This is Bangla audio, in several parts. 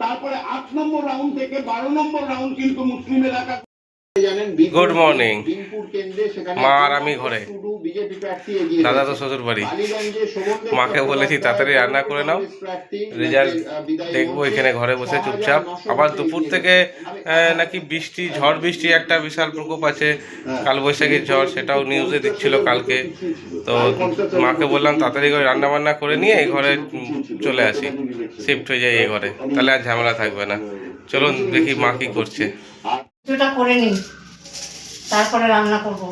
তারপরে 8 নম্বর রাউন্ড থেকে 12 নম্বর রাউন্ড কিন্তু মুসলিম এলাকা। Good morning. মা আর আমি ঘরে, দাদা তো শ্বশুর বাড়ি। মাকে বলেছি তাড়াতাড়ি রান্না করে নাও, রেজাল্ট দেখবো এখানে ঘরে বসে চুপচাপ। আবার দুপুর থেকে নাকি বৃষ্টি, ঝড় বৃষ্টি একটা বিশাল প্রকোপ আছে, কালবৈশাখীর ঝড়, সেটাও নিউজে দিচ্ছিল কালকে। তো মাকে বললাম তাড়াতাড়ি করে রান্না বান্না করে নিয়ে এই ঘরে চলে আসি, শিফট হয়ে যাই এই ঘরে, তাহলে আর ঝামেলা থাকবে না। চলুন দেখি মা কি করছে। কিছুটা করে নিই, তারপরে রান্না করব।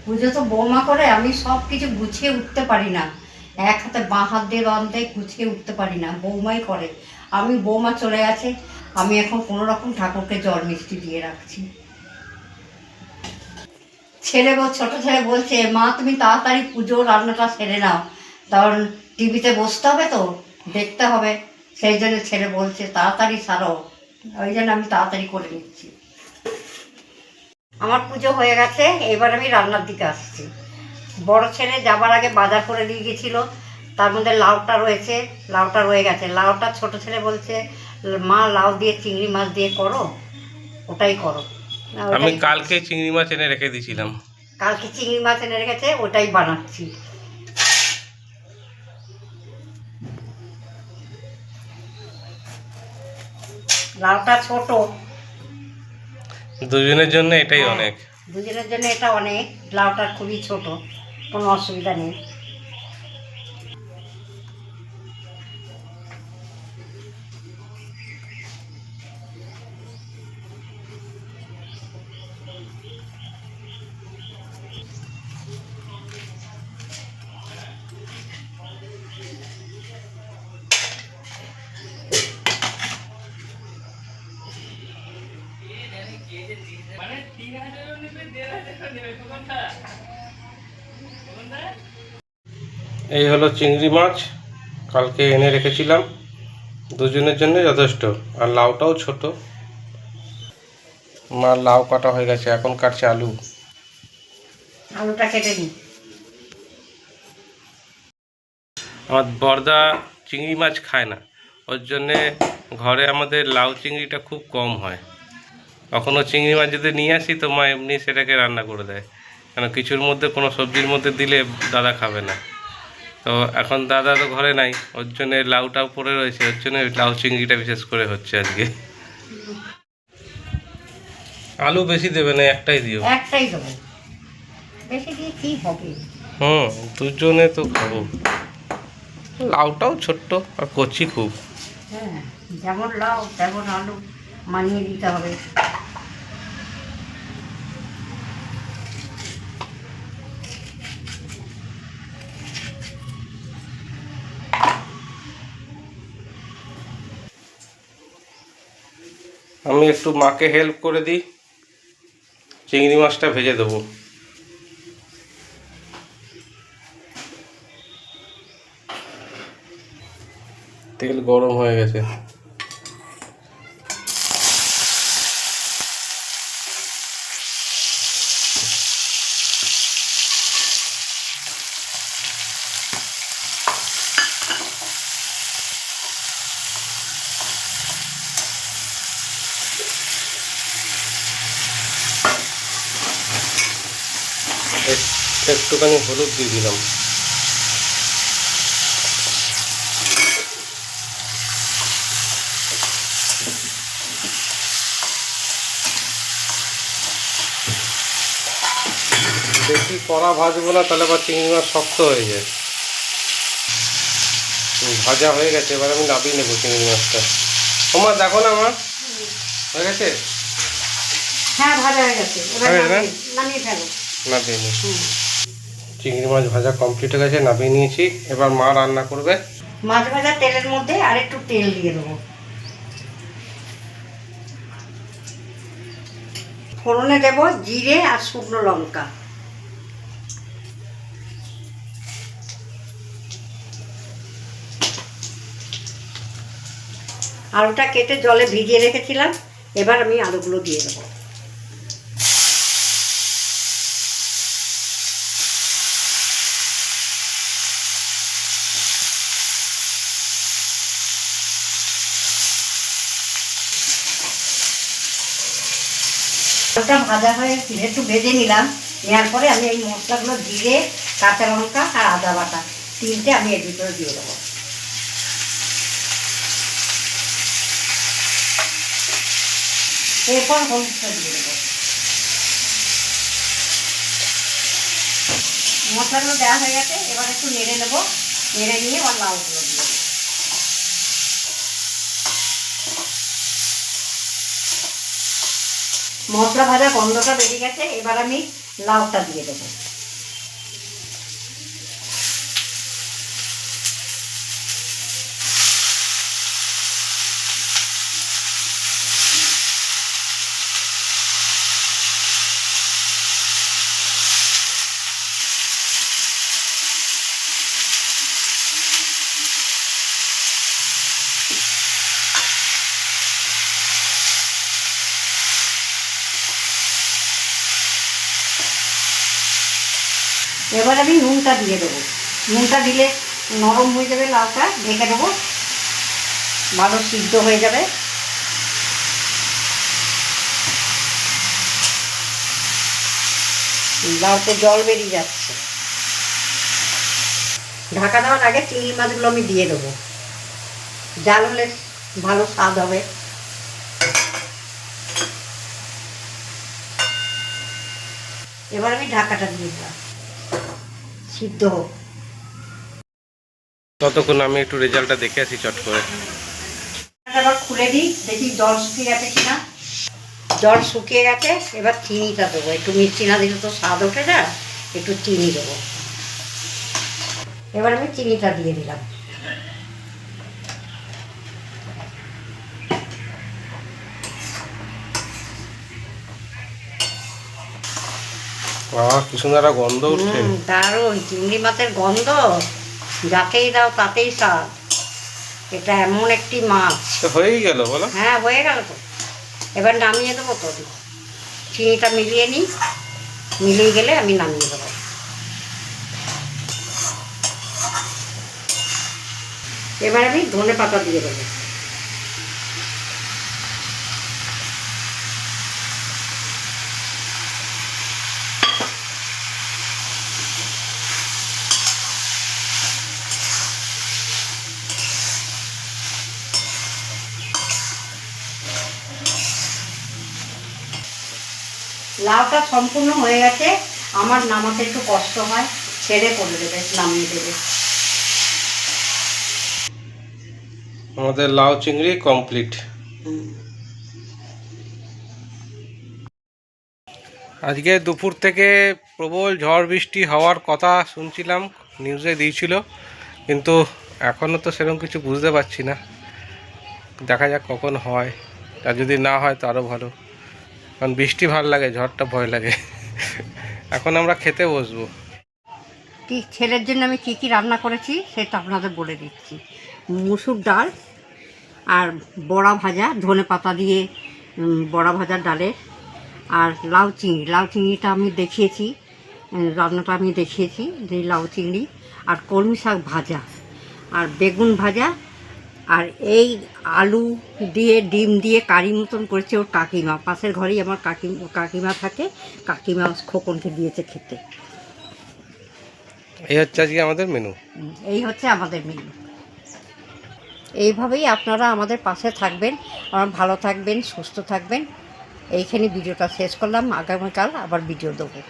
পুজো তো বৌমা করে, আমি সব কিছু গুছিয়ে উঠতে পারি না, এক হাতে বাঁ হাত দিয়ে বাঁধতে গুছিয়ে উঠতে পারি না, বৌমাই করে। আমি বৌমা চলে গেছে, আমি এখন কোনো রকম ঠাকুরকে জল মিষ্টি দিয়ে রাখছি। ছোট ছেলে বলছে, মা তুমি তাড়াতাড়ি পুজো রান্নাটা সেরে নাও, কারণ টিভিতে বসতে হবে তো, দেখতে হবে, সেই জন্য ছেলে বলছে তাড়াতাড়ি সারো, ওই জন্য আমি তাড়াতাড়ি করে নিচ্ছি। আমার পুজো হয়ে গেছে, এবার আমি রান্নার দিকে আসছি। বড় ছেলে যাবার আগে বাজার করে দিয়ে গেছিলো, তার মধ্যে লাউটা রয়েছে, লাউটা রয়ে গেছে। লাউটা ছোট ছেলে বলছে, মা লাউ দিয়ে চিংড়ি মাছ দিয়ে করো, ওটাই করো। আমি কালকে চিংড়ি মাছ এনে রেখে দিয়েছিলাম, কালকে চিংড়ি মাছ এনে রেখেছে, ওটাই বানাচ্ছি। লাউটা ছোট, দুজনের জন্য এটাই অনেক। দুজনের জন্য এটা অনেক, লাউটা খুবই ছোট, কোনো অসুবিধা নেই। এই হলো চিংড়ি মাছ, কালকে এনে রেখেছিলাম, দুজনের জন্য যথেষ্ট। আর লাউটাও ছোট। মা লাউ কাটা হয়ে গেছে, এখন কাটছে আলু। আলুটা কেটে নিই। আমার বড়দা চিংড়ি মাছ খায় না, ওর জন্যে ঘরে আমাদের লাউ চিংড়িটা খুব কম হয়। কখনো চিংড়ি মাছ যদি নিয়ে আসি তো মা এমনি সেটাকে রান্না করে দেয়, কেন কিছুর মধ্যে, কোনো সবজির মধ্যে দিলে দাদা খাবে না। তো এখন দাদা তো ঘরে নাই, ওর জন্য লাউটাও পড়ে রয়েছে, ওর জন্য লাউ চিংড়িটা বিশেষ করে হচ্ছে আজকে। আলু বেশি দেবে না, একটাই দিও। একটাই দেবো, বেশি দিয়ে কি হবে? দুজনে তো খাবো। লাউটাও ছোট্ট আর কচি খুব। হ্যাঁ, যেমন লাউ তেমন আলু মানিয়ে দিতে হবে। আমি একটু মাকে হেল্প করে দিই, চিংড়ি মাছটা ভেজে দেবো। তেল গরম হয়ে গেছে। একটুখানি হলুদ দিয়ে দিলাম। বেশি কড়া ভাজবো না, তাহলে আবার চিংড়ি মাছ শক্ত হয়ে যায়। ভাজা হয়ে গেছে, এবার আমি নামিয়ে নেবো চিংড়ি মাছটা। তোমার দেখো না মা, হয়ে গেছে? হ্যাঁ, ভাজা হয়ে গেছে, নামিয়ে ফেলো। নামিয়ে নি। চিংড়ি মাছ ভাজা কমপ্লিট হয়ে গেছে, নামিয়ে নিয়েছি। এবার মা রান্না করবে। মাছ ভাজা তেলের মধ্যে আর একটু তেল দিয়ে দেবো। ফোড়নে দেবো জিরে আর শুকনো লঙ্কা। আলুটা কেটে জলে ভিজিয়ে রেখেছিলাম, এবার আমি আলুগুলো দিয়ে দেবো। ওটা ভাজা হয়ে একটু ভেজে নিলাম, নেওয়ার পরে আমি এই মশলাগুলো জিরে, কাঁচা লঙ্কা আর আদা বাটা তিনটে আমি এর ভিতরে দিয়ে দেবো। এরপর হলুদটা দিয়ে দেবো। মশলাগুলো দেওয়া হয়ে গেছে, এবার একটু নেড়ে নেবো, নেড়ে নিয়ে আবার লাউগুলো দিয়ে দেবো। মশলা ভাজা গন্ধটা বেরিয়ে গেছে, এবার আমি লাউটা দিয়ে দেবো। এবার আমি নুনটা দিয়ে দেবো। নুনটা দিলে নরম হয়ে যাবে, লাউটা ঢেকে দেবো, ভালো সিদ্ধ হয়ে যাবে। লাউতে জল বেরিয়ে যাচ্ছে। ঢাকা দেওয়ার আগে চিংড়ি মাছগুলো আমি দিয়ে দেবো, জাল হলে ভালো স্বাদ হবে। এবার আমি ঢাকাটা দিয়ে দিলাম, সিদ্ধ হোক। ততক্ষণ আমি একটু রেজাল্টটা দেখে আসি চট করে। এবার খুলে দিই, দেখি জল শুকিয়ে গেছে কিনা। জল শুকিয়ে গেছে, এবার চিনিটা দেবো। একটু মিষ্টি না দিলে তো স্বাদ ওঠে না, একটু চিনি দেবো। এবার আমি চিনিটা দিয়ে দিলাম। কি সুন্দর একটা গন্ধ উঠছে। দারুণ চিংড়ি মাছের গন্ধ, যাকেই দাও তাতেই স্বাদ। এটা এমন একটি মাছ। হয়েই গেল বলো? হ্যাঁ হয়ে গেল তো, এবার নামিয়ে দেবো। তো চিনিটা মিলিয়ে নিই, মিলিয়ে গেলে আমি নামিয়ে দেবো। এবার আমি ধনে পাতা দিয়ে দেবো। লাউটা সম্পূর্ণ হয়ে গেছে, আমার নামাতে একটু কষ্ট হয়, ছেড়ে করে দেবে, নামিয়ে দেবে। আমাদের লাউ চিংড়ি কমপ্লিট। আজকে দুপুর থেকে প্রবল ঝড় বৃষ্টি হওয়ার কথা শুনছিলাম, নিউজে দিয়েছিল, কিন্তু এখনও তো সেরকম কিছু বুঝতে পারছি না। দেখা যাক কখন হয়, আর যদি না হয় তো আরও ভালো, কারণ বৃষ্টি ভালো লাগে, ঝড়টা ভয় লাগে। এখন আমরা খেতে বসবো। কি ছেলের জন্য আমি কী কী রান্না করেছি সেটা আপনাদের বলে দিচ্ছি। মুসুর ডাল আর বড়া ভাজা, ধনে পাতা দিয়ে বড়া ভাজা ডালের, আর লাউ চিংড়িটা আমি দেখিয়েছি, রান্নাটা আমি দেখিয়েছি যে লাউ চিংড়ি, আর কলমি শাক ভাজা, আর বেগুন ভাজা, আর এই আলু দিয়ে ডিম দিয়ে কারি মতন করেছে ওর কাকিমা। পাশের ঘরেই আমার কাকিমা থাকে, কাকিমা খোকনকে দিয়েছে খেতে। এই হচ্ছে আজকে আমাদের মেনু। এই হচ্ছে আমাদের মেনু। এইভাবেই আপনারা আমাদের পাশে থাকবেন, আমার ভালো থাকবেন, সুস্থ থাকবেন। এইখানে ভিডিওটা শেষ করলাম, আগামীকাল আবার ভিডিও দেবো।